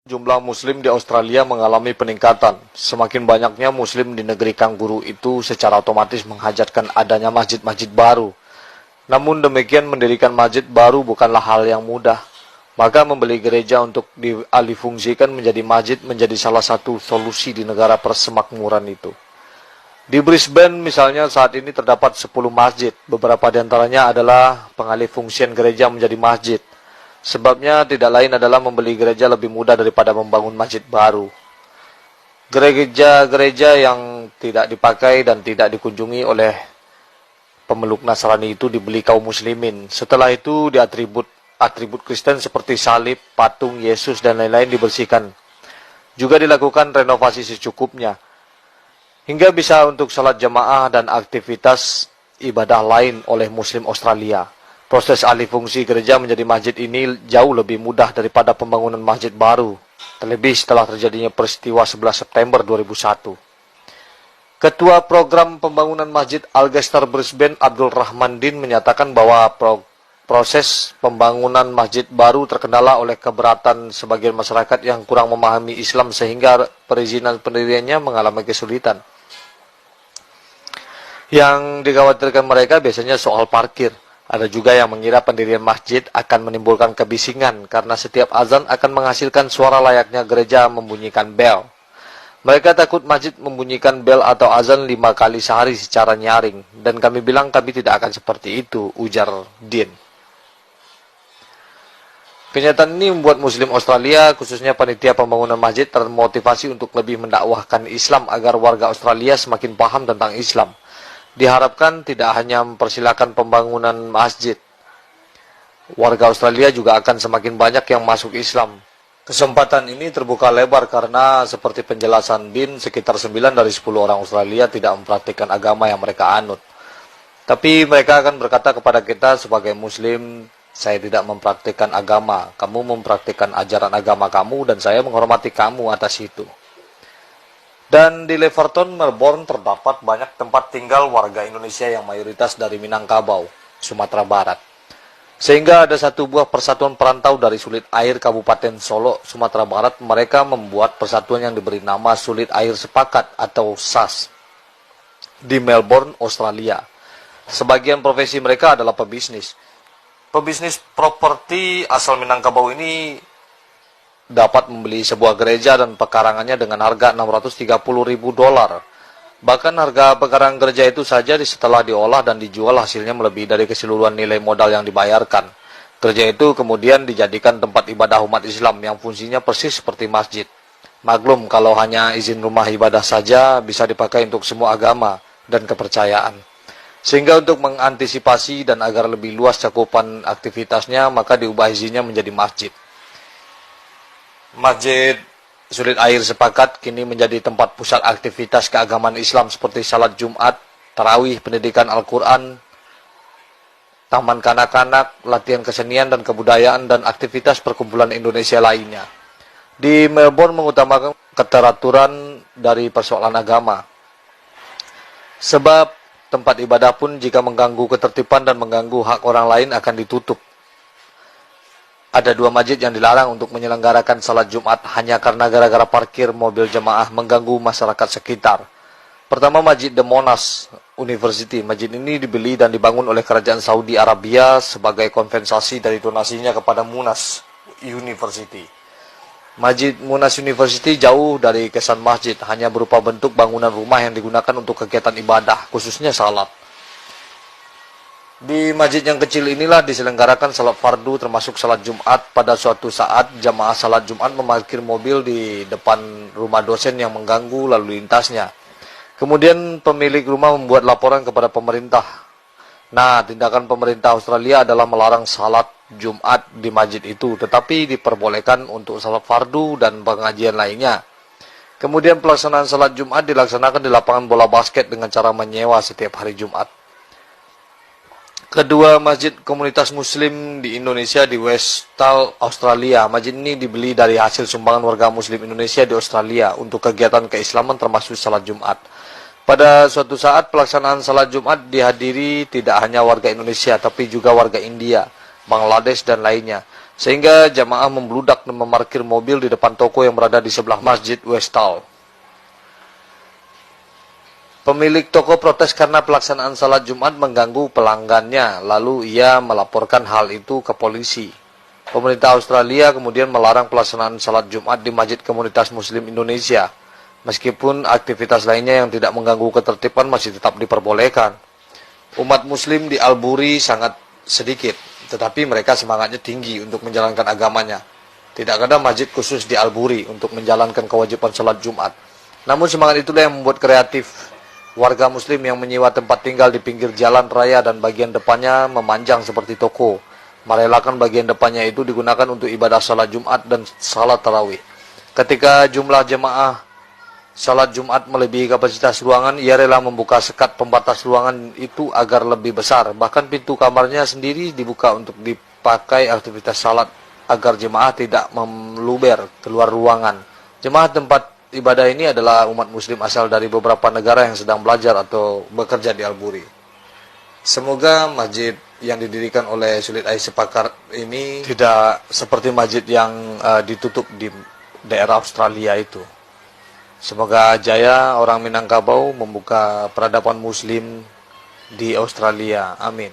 Jumlah muslim di Australia mengalami peningkatan. Semakin banyaknya muslim di negeri kanguru itu secara otomatis menghajatkan adanya masjid-masjid baru. Namun demikian mendirikan masjid baru bukanlah hal yang mudah. Maka membeli gereja untuk dialihfungsikan menjadi masjid menjadi salah satu solusi di negara persemakmuran itu. Di Brisbane misalnya saat ini terdapat 10 masjid. Beberapa di antaranya adalah pengalihfungsian gereja menjadi masjid. Sebabnya tidak lain adalah membeli gereja lebih mudah daripada membangun masjid baru. Gereja-gereja yang tidak dipakai dan tidak dikunjungi oleh pemeluk Nasrani itu dibeli kaum muslimin. Setelah itu atribut Kristen seperti salib, patung, Yesus dan lain-lain dibersihkan. Juga dilakukan renovasi secukupnya. Hingga bisa untuk salat jamaah dan aktivitas ibadah lain oleh muslim Australia. Proses alih fungsi gereja menjadi masjid ini jauh lebih mudah daripada pembangunan masjid baru, terlebih setelah terjadinya peristiwa 11 September 2001. Ketua Program Pembangunan Masjid Algestar Brisbane, Abdul Rahman Din, menyatakan bahwa proses pembangunan masjid baru terkendala oleh keberatan sebagian masyarakat yang kurang memahami Islam sehingga perizinan pendiriannya mengalami kesulitan. Yang dikhawatirkan mereka biasanya soal parkir. Ada juga yang mengira pendirian masjid akan menimbulkan kebisingan karena setiap azan akan menghasilkan suara layaknya gereja membunyikan bel. Mereka takut masjid membunyikan bel atau azan 5 kali sehari secara nyaring. Dan kami bilang kami tidak akan seperti itu, ujar Din. Kenyataan ini membuat muslim Australia, khususnya panitia pembangunan masjid, termotivasi untuk lebih mendakwahkan Islam agar warga Australia semakin paham tentang Islam. Diharapkan tidak hanya mempersilakan pembangunan masjid. Warga Australia juga akan semakin banyak yang masuk Islam. Kesempatan ini terbuka lebar karena seperti penjelasan Din, sekitar 9 dari 10 orang Australia tidak mempraktikkan agama yang mereka anut. Tapi mereka akan berkata kepada kita sebagai Muslim, saya tidak mempraktikkan agama, kamu mempraktikkan ajaran agama kamu dan saya menghormati kamu atas itu. Dan di Leverton, Melbourne terdapat banyak tempat tinggal warga Indonesia yang mayoritas dari Minangkabau, Sumatera Barat. Sehingga ada satu buah persatuan perantau dari Sulit Air Kabupaten Solo, Sumatera Barat. Mereka membuat persatuan yang diberi nama Sulit Air Sepakat atau SAS di Melbourne, Australia. Sebagian profesi mereka adalah pebisnis. Pebisnis properti asal Minangkabau ini dapat membeli sebuah gereja dan pekarangannya dengan harga $630.000. Bahkan harga pekarangan gereja itu saja setelah diolah dan dijual hasilnya melebihi dari keseluruhan nilai modal yang dibayarkan. Gereja itu kemudian dijadikan tempat ibadah umat Islam yang fungsinya persis seperti masjid. Maklum kalau hanya izin rumah ibadah saja bisa dipakai untuk semua agama dan kepercayaan. Sehingga untuk mengantisipasi dan agar lebih luas cakupan aktivitasnya maka diubah izinnya menjadi masjid. Masjid Sulit Air Sepakat kini menjadi tempat pusat aktivitas keagamaan Islam seperti salat Jumat, tarawih, pendidikan Al-Quran, taman kanak-kanak, latihan kesenian dan kebudayaan, dan aktivitas perkumpulan Indonesia lainnya. Di Melbourne mengutamakan keteraturan dari persoalan agama. Sebab tempat ibadah pun jika mengganggu ketertiban dan mengganggu hak orang lain akan ditutup. Ada 2 masjid yang dilarang untuk menyelenggarakan salat Jumat hanya karena gara-gara parkir mobil jemaah mengganggu masyarakat sekitar. Pertama, Masjid The Monash University. Masjid ini dibeli dan dibangun oleh kerajaan Saudi Arabia sebagai kompensasi dari donasinya kepada Monash University. Masjid Monash University jauh dari kesan masjid, hanya berupa bentuk bangunan rumah yang digunakan untuk kegiatan ibadah, khususnya salat. Di masjid yang kecil inilah diselenggarakan salat fardu termasuk salat Jumat. Pada suatu saat jamaah salat Jumat memarkir mobil di depan rumah dosen yang mengganggu lalu lintasnya. Kemudian pemilik rumah membuat laporan kepada pemerintah. Nah, tindakan pemerintah Australia adalah melarang salat Jumat di masjid itu, tetapi diperbolehkan untuk salat fardu dan pengajian lainnya. Kemudian pelaksanaan salat Jumat dilaksanakan di lapangan bola basket dengan cara menyewa setiap hari Jumat. Kedua masjid komunitas muslim di Indonesia di Westall, Australia. Masjid ini dibeli dari hasil sumbangan warga muslim Indonesia di Australia untuk kegiatan keislaman termasuk salat Jumat. Pada suatu saat pelaksanaan salat Jumat dihadiri tidak hanya warga Indonesia tapi juga warga India, Bangladesh dan lainnya. sehingga jamaah membludak dan memarkir mobil di depan toko yang berada di sebelah Masjid Westall. Pemilik toko protes karena pelaksanaan salat Jumat mengganggu pelanggannya, lalu ia melaporkan hal itu ke polisi. Pemerintah Australia kemudian melarang pelaksanaan salat Jumat di Masjid Komunitas Muslim Indonesia, meskipun aktivitas lainnya yang tidak mengganggu ketertiban masih tetap diperbolehkan. Umat Muslim di Albury sangat sedikit, tetapi mereka semangatnya tinggi untuk menjalankan agamanya. Tidak ada masjid khusus di Albury untuk menjalankan kewajiban salat Jumat. Namun semangat itulah yang membuat kreatif warga Muslim yang menyewa tempat tinggal di pinggir jalan raya dan bagian depannya memanjang seperti toko, merelakan bagian depannya itu digunakan untuk ibadah salat Jumat dan salat tarawih. Ketika jumlah jemaah salat Jumat melebihi kapasitas ruangan, ia rela membuka sekat pembatas ruangan itu agar lebih besar. Bahkan pintu kamarnya sendiri dibuka untuk dipakai aktivitas salat agar jemaah tidak meluber keluar ruangan. Jemaah tempat ibadah ini adalah umat Muslim asal dari beberapa negara yang sedang belajar atau bekerja di Albury. Semoga masjid yang didirikan oleh Sulit Ais Sepakar ini tidak seperti masjid yang ditutup di daerah Australia itu. Semoga jaya orang Minangkabau membuka peradaban Muslim di Australia. Amin.